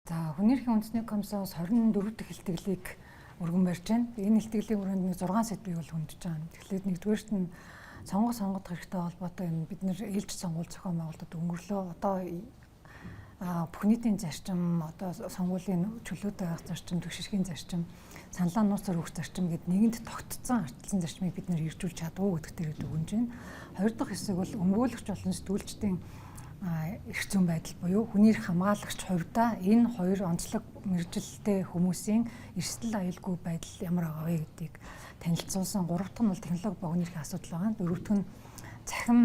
За хүний эрхийн үндэсний комиссоос 24 дахь илтгэлийг өргөн барьж байна. Энэ илтгэлийн хүрээнд 6 сэдвийг бол хөндөж байгаа. Тэгэхээр нэгдүгээрт нь сонгох хэрэгтэй холбоотой энэ бид нэр ээлж сонгуул зохион байгуулалт өнгөрлөө. Одоо бүх нийтийн зарчим, одоо сонгуулийн чөлөөтэй байх зарчим, төгшөрхийн зарчим, саналаа нууцаар өгөх зарчим гэд нэгэнд тогтцсон ардчилсан зарчмыг бид нэр хэрэгжүүлж чадваа гэдэгт дүгнэж байна. Хоёр дахь хэсэг бол өмгөөлөгч болон сэтгүүлчдийн эрх зүйн байдал буюу хүний эрх хамгаалагч хувьдаа энэ хоёр онцлог мэргэжилтэй хүмүүсийн эрсдэл аюулгүй байдал ямар байгаа вэ гэдгийг танилцуулсан. Гурав дахь нь бол технологи ба хүний эрхийн асуудал байгаа. Дөрөв дэх нь цахим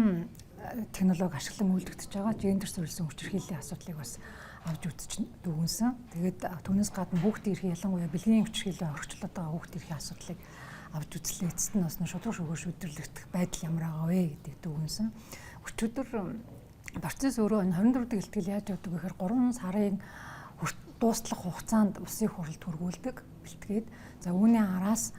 технологи ашиглан үйлдвэрлэж байгаа гендер суурилсан хүчирхийллийн асуудлыг бас авч үзэж дүгнсэн. Тэгээд түүнээс гадна хүүхдийн эрхийн ялангуяа бэлгийн хүчирхийллийн орхичлоод байгаа хүүхдийн эрхийн асуудлыг авч үзлээ. Эцэст нь бас шудраг шүгөө шүдэрлэгдэх байдал ямар байгаа вэ гэдгийг дүгнсэн. Өчигдөр процесс өөрөө 24 дахь илтгэл яаж явдаг вэ гэхээр 3 сарын дуусталх хугацаанд улсын хурлд хүргүүлдэг бэлтгээд за үүний араас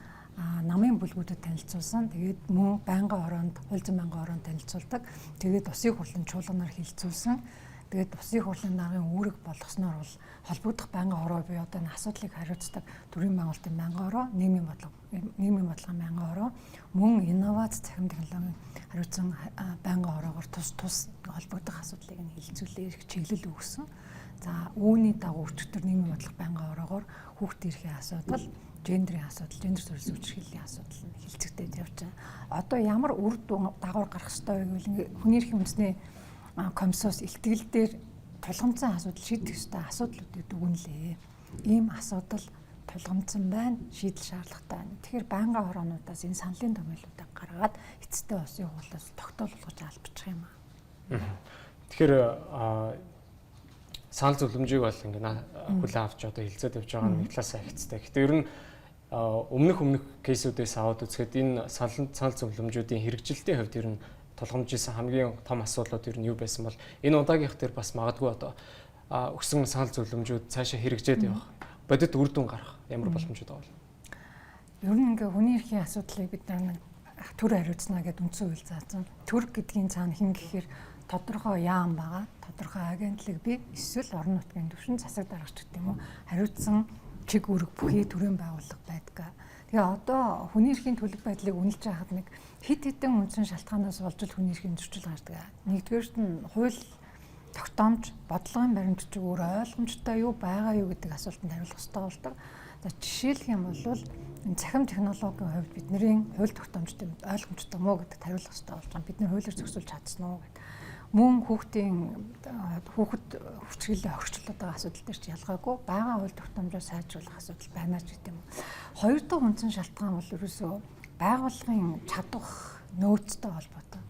намын бүлгүүдэд танилцуулсан. Тэгээд мөн байнгын ороонд хууль зүйн байнгын ороонд танилцуулдаг. Тэгээд улсын хурлын чуулганаар хилцүүлсэн. Тэгээд улсын хурлын даргын үүрэг болгосноор бол холбогдох байнгын ороо буюу одоо энэ асуудлыг хариуцдаг төрийн байгуулалтын байнгын ороо, нийгмийн бодлогын байнгын ороо, мөн инновац цахим технологийн хариуцсан байнгын ороогоор тус холбогдох асуудлыг нь хилцүүлээ эрх чиглэл өгсөн. За үүний дагуу өчигдөр нийгмийн бодлого байнгын ороогоор хүүхдийн эрхийн асуудал, гендерийн асуудал, гендер суурилсан хүчирхийллийн асуудал нь хилцэгдээд явж байгаа. Одоо ямар үр дагавар гарах ёстой вэ гэвэл хүний эрхийн үндэсний комиссоос илтгэл дээр тулгамдсан асуудал шийдэх ёстой асуудлуудыг дүгнэлээ. Ийм асуудал тулгамдсан байна, шийдэл шаардлагатай байна. Тэгэхээр байнгын ороонуудаас энэ саналын томьёолуудыг гаргаад эцэстээ улсын хурлаас тогтоол болгож албачих юм аа. Тэгэхээр санал зөвлөмжийг бол ингээ хүлээн авч одоо хилцээд явж байгаа нэг талаас ахицтай. Гэхдээ ер нь өмнөх кейсүүдээс аваад үзэхэд энэ санал зөвлөмжүүдийн хэрэгжилтийн хувьд ер нь тулгамжижсэн хамгийн том асуудлууд ер нь юу байсан бол энэ удаагийнх дээр бас магадгүй одоо өгсөн санал зөвлөмжүүд цаашаа хэрэгжээд явах, бодит үр дүн гарах ямар боломжууд байгаа вэ? Ер нь ингээ хүний эрхийн асуудлыг бид нэг төр хариуцна гэдэг үндсэн хууль заасан. Төр гэдгийн цаана хин гэхээр тодорхой яам байгаа, тодорхой агентлаг бий, эсвэл орон нутгийн түвшин засаг дарагч гэдэг юм уу хариуцсан чиг үүрэг бүхий төрийн байгууллага байдаг. Тэгээ одоо хүний эрхийн төлөв байдлыг үнэлж байхад нэг хит хитэн үндсэн шалтгаанаас болж л хүний эрхийн зөрчил гардаг. Нэгдүгээрт нь хууль тогтоомж, бодлогын баримтчиг өөр ойлгомжтой юу байгаа юу гэдэг асуултанд хариулах хэрэгтэй болдог. За жишээлх юм бол энэ цахим технологийн хувьд бидний хууль тогтоомжтой ойлгомжтой мó гэдэгт хариулах хэрэгтэй болж байгаа. Бид нэр хуулиар зохицуулж чадсан уу гэдэг. Мөн хүүхэд хүчирхийллийн орхичлоод байгаа асуудал дээр ч ялгаагүй байгаа хууль тогтоомжоо сайжруулах асуудал байна ч гэдэм юм. Хоёр дахь үндсэн шалтгаан бол ерөөсөө байгууллагын чадвах нөөцтэй холбоотой.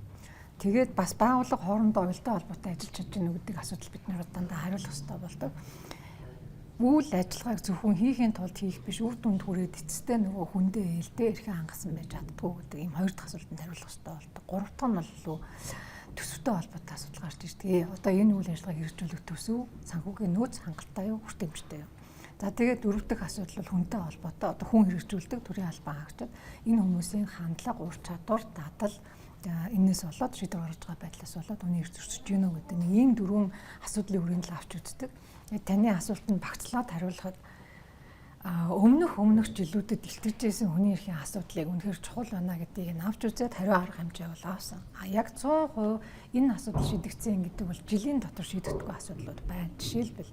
Тэгээд бас байгууллага хоорондоо уялдаа холбоотой ажиллаж чадж гэнэ гэдэг асуудал бид нар дандаа хариулах хэрэгтэй болдог. Үйл ажиллагааг зөвхөн хийхийн тулд хийх биш, үр дүнд хүрээд эцэстээ нөгөө хүндээ ээлдээ эрхэн хангасан байж чаддгүй гэдэг ийм хоёр дахь асуултанд хариулах хэрэгтэй болдог. Гурав дахь нь бол төсөвтэй холбоотой асуудал гарч ирдэг. Одоо энэ үйл ажиллагааг хэрэгжүүлэх төсөв, санхүүгийн нөөц хангалттай юу, хүртээмжтэй юу. За тэгээд дөрөв дэх асуудал бол хүнтэй холбоотой. Одоо хүн хэрэгжүүлдэг төрийн албан хаагчид энэ хүмүүсийн хандлага, ур чадвар, дадал энэс болоод шийдвэр гаргаж байгаа байдлаас болоод үнийг зөрчиж гинөө гэдэг нэг ийм дөрвөн асуудлын хүрээнд л авч үздэг. Таны асуултанд багцлаад хариулахад өмнөх жилүүдэд илтгэжсэн хүний эрхийн асуудлыг үнэхээр чухал байна гэдгийг нь авч үзээд хариу арга хэмжээ бол авсан. Яг 100% энэ асуудал шийдэгдсэн гэдэг бол жилийн дотор шийдэгдэхгүй асуудлууд байна. Жишээлбэл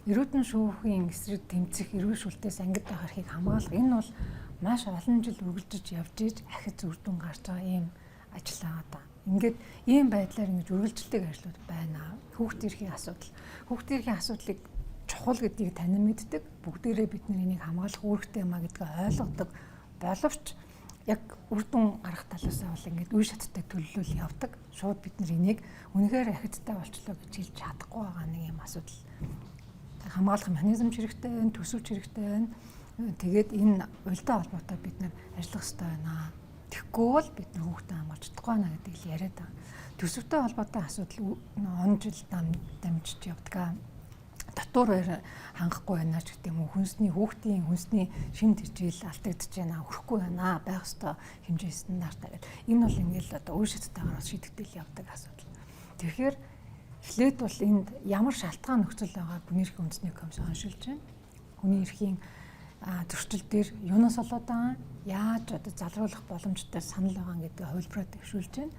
эрүүдэн шүүхийн эсрэг тэмцэх, эрүүл шүүлтээс ангид байх эрхийг хамгаалах энэ бол маш олон жил үргэлжиж явж иж ахиц үр дүн гарч байгаа ийм ажил байгаа даа. Ингээд ийм байдлаар ингэж үргэлжилдэг ажлууд байна. Хүүхдийн эрхийн асуудал. Хүүхдийн эрхийн асуудлыг чухал гэдгийг танин мэддэг. Бүгдээрээ бид энийг хамгаалах үүрэгтэй юмаа гэдгийг ойлгодог. Боловч яг үр дүн гарах талаасаа бол ингээд үе шаттай төлөвлөл явдаг. Шууд бид энийг үнэхээр ахицтай болчлоо гэж хэлж чадахгүй байгаа нэг юм асуудал. Хамгаалах механизм хэрэгтэй байна, төсөвч хэрэгтэй байна. Тэгээд энэ уялдаа холбоотой бид ажиллах хэрэгтэй байна. Тэгэхгүй бол бид хүүхдээ хамгаалж чадахгүй байна гэдэг л яриад байгаа. Төсөвтэй холбоотой асуудал он жил дамжиж явдаг. Дотор байр хангахгүй байна ч гэдэг юм уу, хүүхдийн хүнсний шин тэжээл алдагдаж байна, өрөхгүй байна, байх ёстой хэмжээ стандартаар. Энэ бол ингээл одоо үе шаттайгаар шийдэгдэл явдаг асуудал. Тэгэхээр эхлээд бол энд ямар шалтгаан нөхцөл байгааг хүний эрхийн үндэсний комиссион оншилж байна. Хүний эрхийн зөрчил дээр юунаас болоод байгаа, яаж одоо залруулах боломжтой санал байгаа гэдгийг хувилбараа дэвшүүлж байна.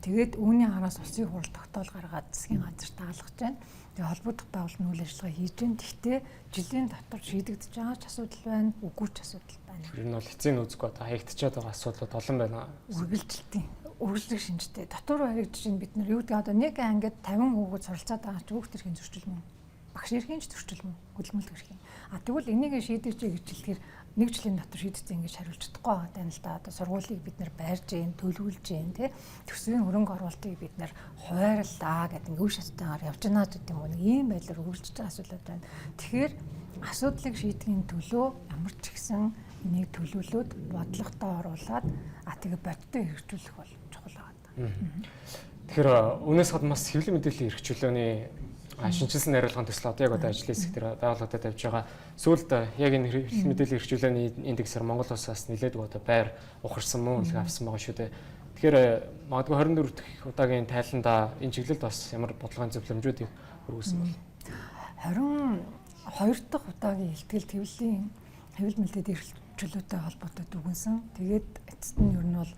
Тэгээд үүний араас улсын хурал тогтоол гаргаад засгийн газар таалгаж байна. Тэгээ холбогдох байгууллага үйл ажиллагаа хийж байна. Гэхдээ жилийн дотор шийдэгдэж байгаа ч асуудал байна, үгүй ч асуудал байна. Тэр нь бол эцсийн үзгүй одоо хаягдчихад байгаа асуудлууд олон байна. Үргэлжилтийн үргэлжлэх шинжтэй. Дотор баригдаж чинь бид нар юу гэдэг одоо нэг ангид 50 хүүхэд суралцаад байгаа ч хүүхд төрхийн зөрчил мөн. Багш эрхийн ч зөрчил мөн. Хөдөлмөрлөх эрхийн. Тэгвэл энийг шийдэж гэж хэлэхээр нэг жилийн дотор шийдэгдсэн ингэж хариулж чадахгүй байгаа тань л да. Одоо сургуулийг бид нар байрж гин, төлөвлөж гин, тэ төсвийн хөрөнгө оруулалтыг бид нар хуваарлаа гэдэг үе шаттайгаар явж байна гэдэг юм. Ийм байдлаар үргэлжлэж байгаа асуудал байна. Тэгэхээр асуудлыг шийдэхин төлөө ямар ч ихсэн энийг төлөвлөөд бодлоготой оруулаад тэгээ бодиттой хэрэгжүүлэх бол чухал байгаа. Тэгэхээр үүнээс гаднаас хэвлэл мэдээллийн эрхчлөөний шинжилсэн хариулгын төсөл одоо яг одоо ажлын хэсэг дээр байгууллагад тавьж байгаа. Сүүлд яг энэ хэвлэл мэдээллийн эрхчлөөний индексээр Монгол улсаас нэлээд одоо байр ухарсан мөн үлгэ авсан байгаа шүү дээ. Тэгэхээр магадгүй 24 дахь удаагийн тайландаа энэ чиглэлд бас ямар бодлогын зөвлөмжүүдийг хүргэсэн бол 22 дахь удаагийн илтгэл хэвлэл мэдээллийн эрхчлөөтэй холбоотой дүгнсэн. Тэгээд эцэст нь ер нь бол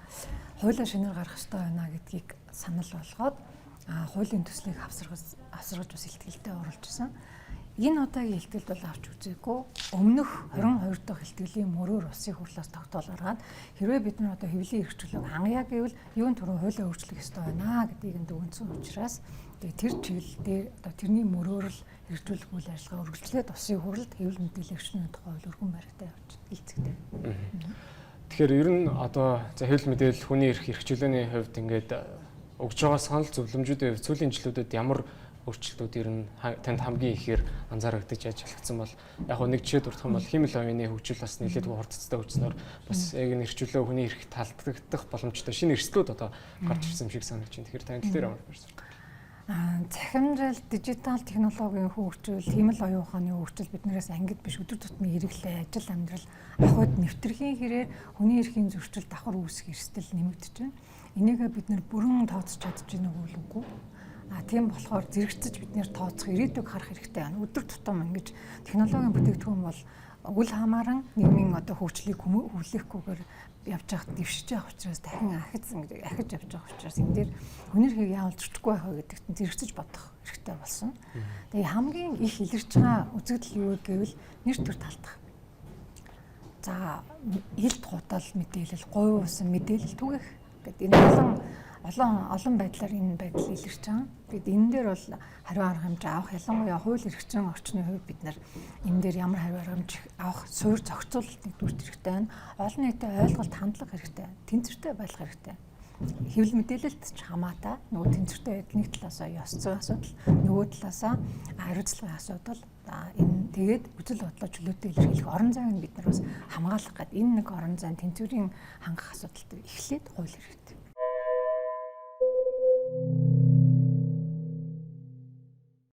хуулиа шинээр гарах ёстой байна гэдгийг санал болгоод хуулийн төслийг авсаргаж бас илтгэлтэй оруулж исэн. Энэ удаагийн илтгэлд бол авч үзээгүй. Өмнөх 22 дахь илтгэлийн мөрөөр улсын хурлаас тогтоол гаргаад хэрвээ бид нар одоо хэвлэлийн эрхчлөлөг хангая гэвэл юун түрүү хуулиа өөрчлөх ёстой байна гэдгийг дүгнсэн учраас тэр чиглэлээр одоо тэрний мөрөөр л хэрэгжүүлэх үйл ажиллагаа үргэлжлээд улсын хурлд хэвлэл мэдээллийн эрхчлөөний тухай өргөн баригтай явж хэлцэгтэй. Тэгэхээр ер нь одоо хэвлэл мэдээлэл хүний эрх эрхчлөөний хувьд ингээд өгж байгаа санал зөвлөмжүүдийн хувьд сүүлийн жилүүдэд ямар өөрчлөлтүүд ер нь танд хамгийн ихээр анзаарагдаж ажиллагдсан бол яг нэг жишээ дурдах юм бол химэл оюуны хөгжил бас нэлээд хурдцтай хөгжснөөр бас яг энэ эрхчлөө хүний эрх талдагдах боломжтой шинэ эрсдлүүд одоо гарч ирсэн юм шиг санагдаж байна. Тэгэхээр тань дээр ямар байна? Захимжаал дижитал технологийн хөгжил, химэл оюун ухааны хөгжил биднээс ангид биш өдөр тутмын хэрэглээ, ажил амьдрал ахуйд нэвтэрхийн хэрээр хүний эрхийн зөрчил давхар үүсэх эрсдэл нэмэгдэж байна. Энийгээ бид нэр бүрэн тооцож чадж байна уу үгүй. Тийм болохоор зэрэгцэж бид нэр тооцох ирээдүйг харах хэрэгтэй байна. Өдөр тутам ингэж технологийн бүтээгдэхүүн бол үл хамааран нийгмийн одоо хөгжлийг хүлээхгүйгээр явж байхад дэвшиж байгаа учраас дахин ахиж явж байгаа учраас энэ дээр хүний эрхийг яавал зөрчихгүй байх вэ гэдэгт зэрэгцэж бодох хэрэгтэй болсон. Тэгээ хамгийн их илэрч байгаа үзэгдэл юу гэвэл нэр төр талдах. За илт худал мэдээлэл, говь усан мэдээлэл түгэх гэдэг энэ олон байдлаар энэ байдал илэрч байгаа. Тэгэд энэ дээр бол хариу арга хэмжээ авах ялангуяа хууль эрх зүйн орчны хувьд бид нар энэ дээр ямар хариу арга хэмжээ авах суурь зохицуулалт нэгдүгürt хэрэгтэй байна. Олон нийтэд ойлголт хандлага хэрэгтэй. Тэнцвэртэй байх хэрэгтэй. Хэвлэл мэдээлэлд ч хамаатай нөгөө тэнцвэртэй байдал нэг талаасаа ёс зүйн асуудал, нөгөө талаасаа хариуцлагын асуудал. Энэ тэгээд үзэл бодлоо чөлөөтэй илэрхийлэх орон зайг бид нар бас хамгаалах гэдэг энэ нэг орон зайн тэнцвэрийн хангах асуудалтай эхлээд хууль хэрэгтэй.